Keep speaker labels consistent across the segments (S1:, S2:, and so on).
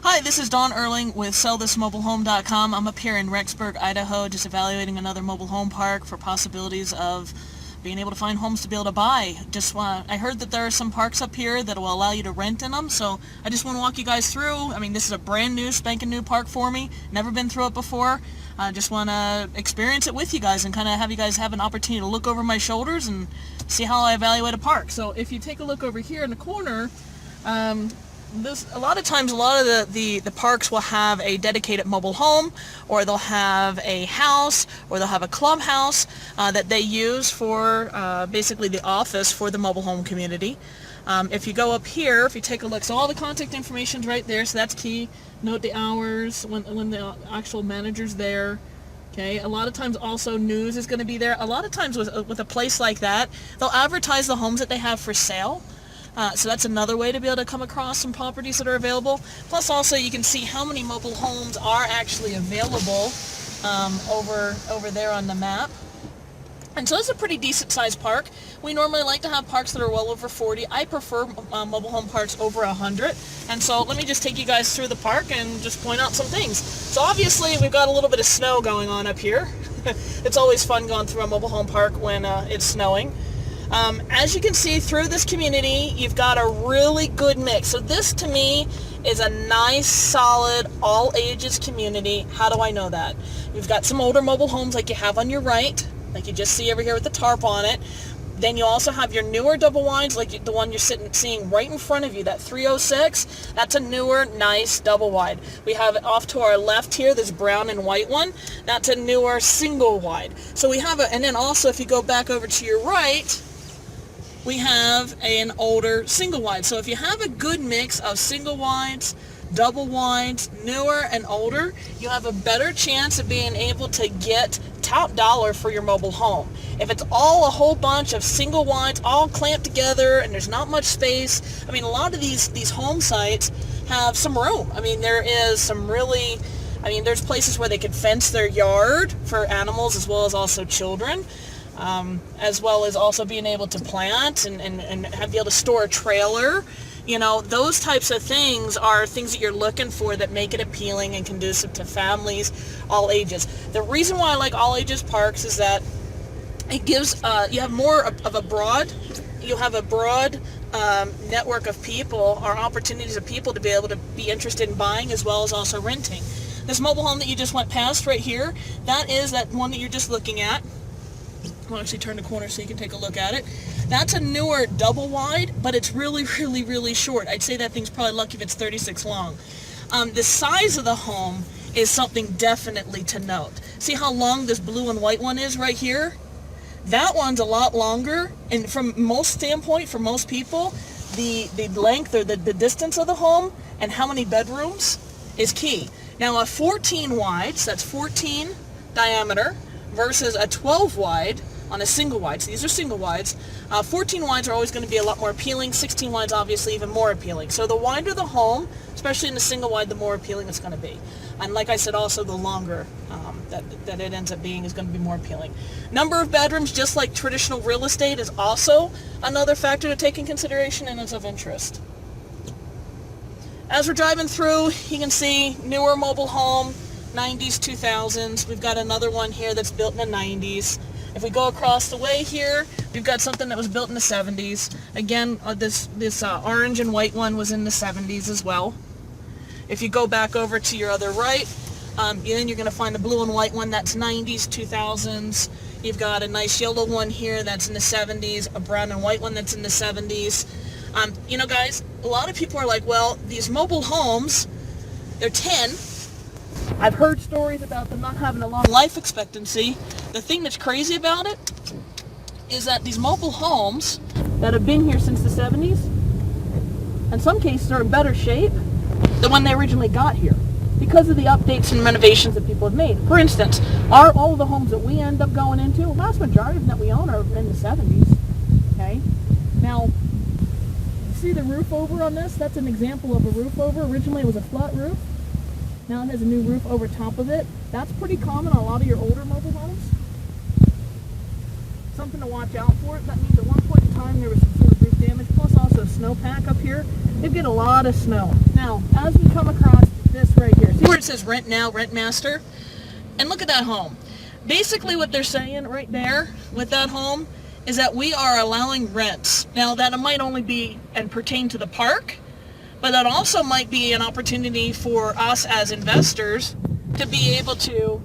S1: Hi, this is Dawn Erling with SellThisMobileHome.com. I'm up here in Rexburg, Idaho, just evaluating another mobile home park for possibilities of being able to find homes to be able to buy. I heard that there are some parks up here that will allow you to rent in them, so I just want to walk you guys through. I mean, this is a brand new, spanking new park for me. Never been through it before. I just want to experience it with you guys and kind of have you guys have an opportunity to look over my shoulders and see how I evaluate a park. So if you take a look over here in the corner, a lot of times, a lot of the parks will have a dedicated mobile home, or they'll have a house, or they'll have a clubhouse that they use for basically the office for the mobile home community. If you go up here, if you take a look, so all the contact information's right there, so that's key. Note the hours when the actual manager's there. Okay, a lot of times also news is going to be there. A lot of times with a place like that, they'll advertise the homes that they have for sale. So that's another way to be able to come across some properties that are available. Plus also you can see how many mobile homes are actually available over there on the map. And so it's a pretty decent sized park. We normally like to have parks that are well over 40. I prefer mobile home parks over 100. And so let me just take you guys through the park and just point out some things. So obviously we've got a little bit of snow going on up here. It's always fun going through a mobile home park when it's snowing. As you can see through this community, you've got a really good mix. So this to me is a nice, solid, all ages community. How do I know that? You've got some older mobile homes like you have on your right, like you just see over here with the tarp on it. Then you also have your newer double wides, like the one you're seeing right in front of you, that 306. That's a newer, nice double wide. We have it off to our left here, this brown and white one. That's a newer single wide. So we have and then also if you go back over to your right, we have an older single wide. So if you have a good mix of single wides, double wides, newer and older, you have a better chance of being able to get top dollar for your mobile home. If it's all a whole bunch of single wides all clamped together and there's not much space, I mean, a lot of these home sites have some room. I mean, there is some really, there's places where they could fence their yard for animals as well as also children. As well as also being able to plant and be able to store a trailer. You know, those types of things are things that you're looking for that make it appealing and conducive to families, all ages. The reason why I like all ages parks is that it gives, you have more of a broad, network of people or opportunities of people to be able to be interested in buying as well as also renting. This mobile home that you just went past right here, that is that one that you're just looking at. I'll actually turn the corner so you can take a look at it. That's a newer double wide, but it's really, really, really short. I'd say that thing's probably lucky if it's 36 long. The size of the home is something definitely to note. See how long this blue and white one is right here? That one's a lot longer, and from most standpoint, for most people, the length or the distance of the home and how many bedrooms is key. Now a 14 wide, so that's 14 diameter, versus a 12 wide on a single wide. So these are single wides. 14 wides are always going to be a lot more appealing. 16 wides obviously even more appealing. So the wider the home, especially in the single wide, the more appealing it's going to be. And like I said, also the longer that it ends up being is going to be more appealing. Number of bedrooms, just like traditional real estate, is also another factor to take in consideration and is of interest. As we're driving through, you can see newer mobile home, 90s, 2000s. We've got another one here that's built in the 90s. If we go across the way here, we've got something that was built in the 70s. Again, this orange and white one was in the 70s as well. If you go back over to your other right, then you're going to find the blue and white one that's 90s, 2000s. You've got a nice yellow one here that's in the 70s, a brown and white one that's in the 70s. You know, guys, a lot of people are like, well, these mobile homes, they're 10. I've heard stories about them not having a long life expectancy. The thing that's crazy about it is that these mobile homes that have been here since the 70s, in some cases are in better shape than when they originally got here because of the updates and renovations that people have made. For instance, all of the homes that we end up going into, the vast majority of them that we own are in the 70s. Okay? Now, see the roof over on this? That's an example of a roof over. Originally it was a flat roof. Now it has a new roof over top of it. That's pretty common on a lot of your older mobile homes. Something to watch out for. That means at one point in time there was some sort of roof damage, plus also snowpack up here. They get a lot of snow. Now, as we come across this right here. See where it says Rent Now, Rent Master? And look at that home. Basically what they're saying right there with that home is that we are allowing rents. Now that might only be and pertain to the park, but that also might be an opportunity for us as investors to be able to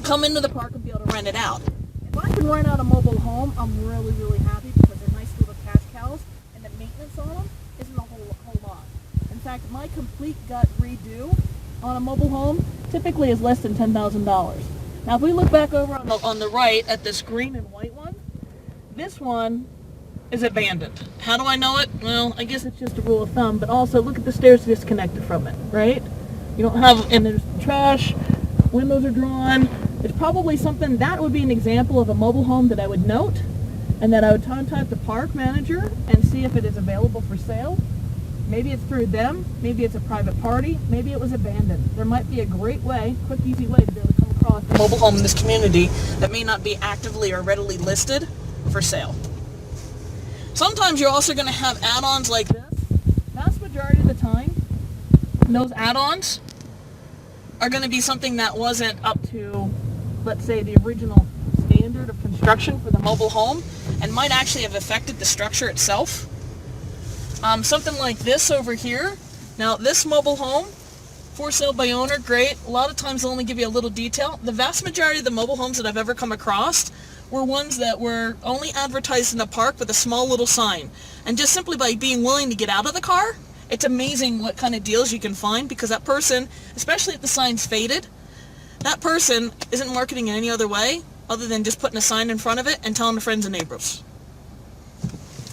S1: come into the park and be able to rent it out. If I can rent out a mobile home, I'm really, really happy because they're nice little cash cows and the maintenance on them isn't a whole lot. In fact, my complete gut redo on a mobile home typically is less than $10,000. Now if we look back over on the right at this green and white one, this one is abandoned. How do I know it? Well, I guess it's just a rule of thumb, but also look at the stairs disconnected from it, right? You don't have, and there's trash, windows are drawn. It's probably something, that would be an example of a mobile home that I would note, and that I would contact the park manager and see if it is available for sale. Maybe it's through them, maybe it's a private party, maybe it was abandoned. There might be a great way, quick, easy way to be able to come across a mobile home in this community that may not be actively or readily listed for sale. Sometimes you're also going to have add-ons like this. Vast majority of the time, those add-ons are going to be something that wasn't up to, let's say, the original standard of construction for the mobile home and might actually have affected the structure itself. Something like this over here. Now, this mobile home, for sale by owner, great. A lot of times they'll only give you a little detail. The vast majority of the mobile homes that I've ever come across were ones that were only advertised in the park with a small little sign. And just simply by being willing to get out of the car, it's amazing what kind of deals you can find, because that person, especially if the sign's faded, that person isn't marketing in any other way other than just putting a sign in front of it and telling their friends and neighbors.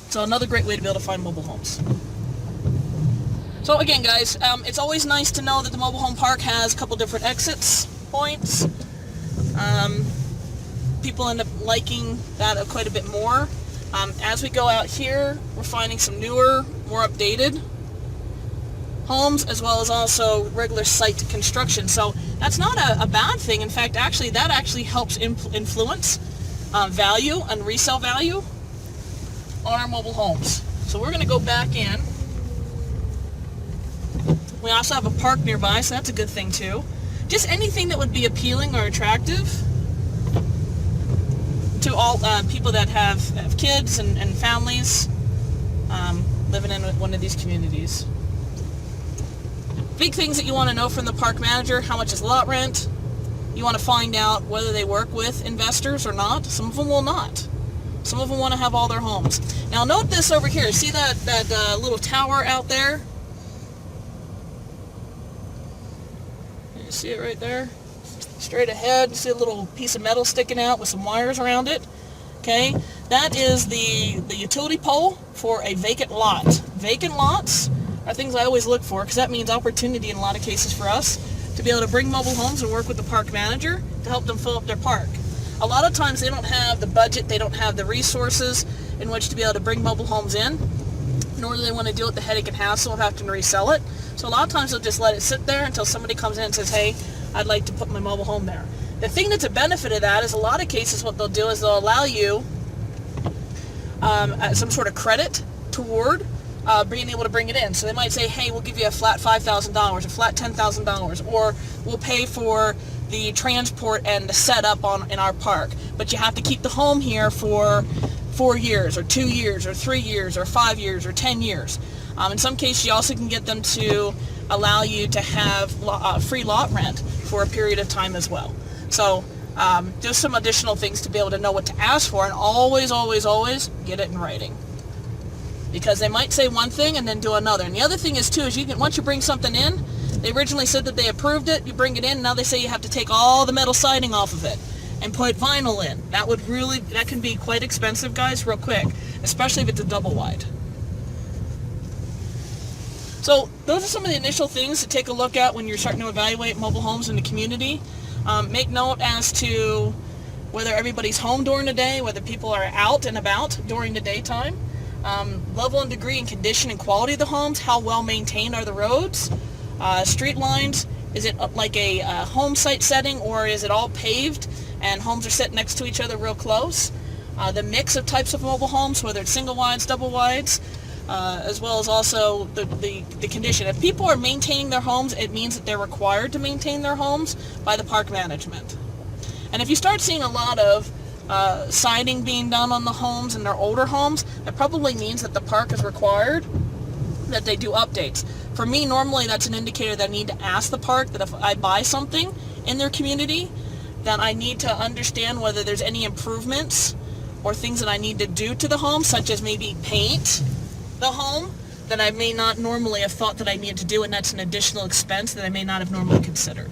S1: So another great way to be able to find mobile homes. So again, guys, it's always nice to know that the mobile home park has a couple different exits points. People end up liking that quite a bit more. As we go out here, we're finding some newer, more updated homes, as well as also regular site construction. So that's not a bad thing. In fact, actually, that actually helps influence value and resale value on our mobile homes. So we're going to go back in. We also have a park nearby, so that's a good thing too. Just anything that would be appealing or attractive to all people that have kids and families living in one of these communities. Big things that you want to know from the park manager: how much is lot rent? You want to find out whether they work with investors or not. Some of them will not. Some of them want to have all their homes. Now note this over here. See that little tower out there? You see it right there? Straight ahead, see a little piece of metal sticking out with some wires around it. Okay, that is the utility pole for a vacant lot. Vacant lots are things I always look for, because that means opportunity in a lot of cases for us to be able to bring mobile homes and work with the park manager to help them fill up their park. A lot of times they don't have the budget, they don't have the resources in which to be able to bring mobile homes in, nor do they want to deal with the headache and hassle of having to resell it. So a lot of times they'll just let it sit there until somebody comes in and says, hey, I'd like to put my mobile home there. The thing that's a benefit of that is a lot of cases what they'll do is they'll allow you some sort of credit toward being able to bring it in. So they might say, hey, we'll give you a flat $5,000, a flat $10,000, or we'll pay for the transport and the setup in our park. But you have to keep the home here for 4 years, or 2 years, or 3 years, or 5 years, or 10 years. In some cases, you also can get them to allow you to have free lot rent for a period of time as well. So just some additional things to be able to know what to ask for, and always, always, always get it in writing. Because they might say one thing and then do another. And the other thing is too, is once you bring something in, they originally said that they approved it, you bring it in, now they say you have to take all the metal siding off of it and put vinyl in. That can be quite expensive, guys, real quick, especially if it's a double wide. So those are some of the initial things to take a look at when you're starting to evaluate mobile homes in the community. Make note as to whether everybody's home during the day, whether people are out and about during the daytime. Level and degree and condition and quality of the homes, how well maintained are the roads, street lines, is it like a home site setting, or is it all paved and homes are set next to each other real close? The mix of types of mobile homes, whether it's single wides, double wides, as well as also the condition. If people are maintaining their homes, it means that they're required to maintain their homes by the park management. And if you start seeing a lot of siding being done on the homes and their older homes, that probably means that the park is required that they do updates. For me, normally that's an indicator that I need to ask the park that if I buy something in their community, then I need to understand whether there's any improvements or things that I need to do to the home, such as maybe paint the home, that I may not normally have thought that I needed to do, and that's an additional expense that I may not have normally considered.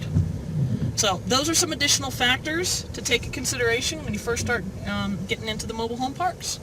S1: So those are some additional factors to take into consideration when you first start getting into the mobile home parks.